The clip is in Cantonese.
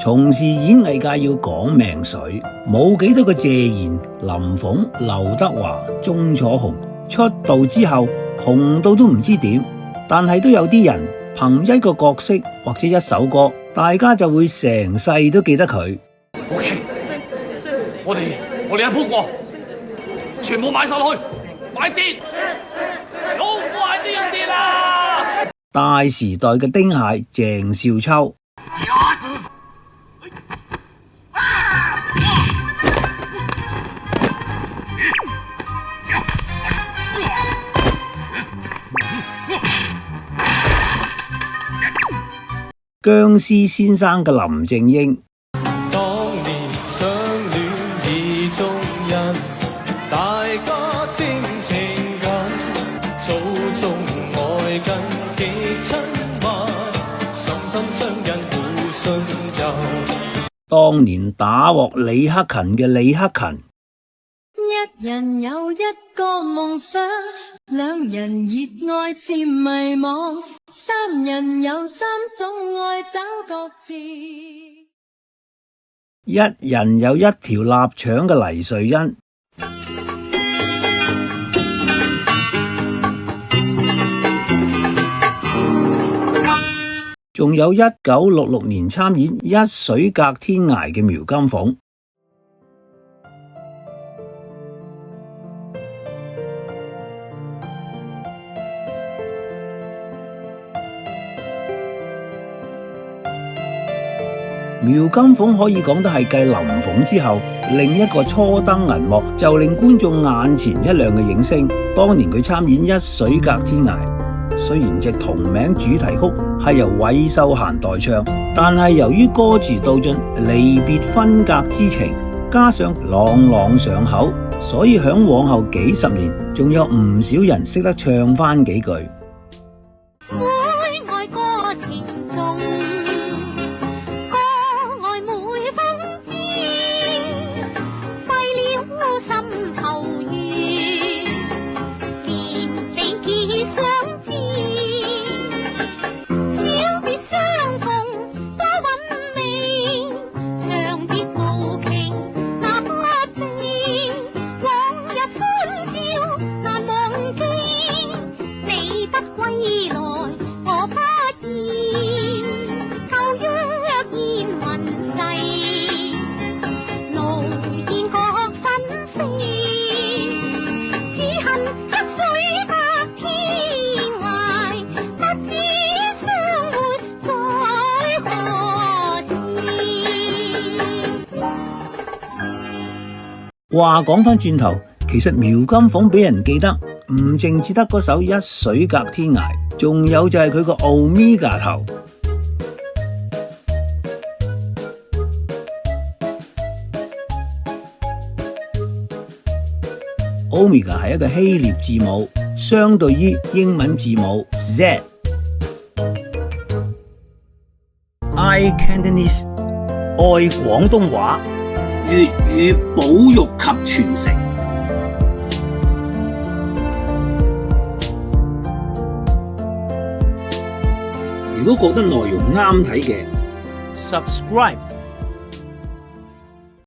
從事演藝界要講命水，冇幾多個謝賢、林鳳、劉德華、鐘楚紅出道之後紅到都唔知點，但係都有啲人憑一個角色或者一首歌，大家就會成世都記得佢。OK， 我哋一鋪過，全部買晒落去，快跌，好快啲要跌啦！大時代嘅丁蟹鄭少秋。僵屍先生嘅林正英，當年相戀意中人，大家性情感，早中愛近極親密，深深相印互信任。當年打鑊李克勤嘅李克勤，一人有一個夢想，兩人熱愛漸迷惘，三人有三種愛找各自。一人有一條臘腸嘅黎瑞恩，仲有1966年參演《一水隔天涯》嘅苗金鳳。苗金鳳可以講得係繼林鳳之後另一個初登銀幕就令觀眾眼前一亮嘅影星。當年佢參演《一水隔天涯》，雖然隻同名主題曲係由韋秀嫻代唱，但係由於歌詞道盡離別分隔之情，加上朗朗上口，所以響往後幾十年仲有唔少人識得唱返幾句。話講返轉頭，其實苗金鳳俾人記得唔淨只得嗰首《一水隔天涯》，仲有就係佢個 Omega 頭。Omega 係一個希臘字母，相對於英文字母 Z。I Cantonese 愛廣東話。粵語保育及傳承。如果覺得內容啱睇嘅 ，subscribe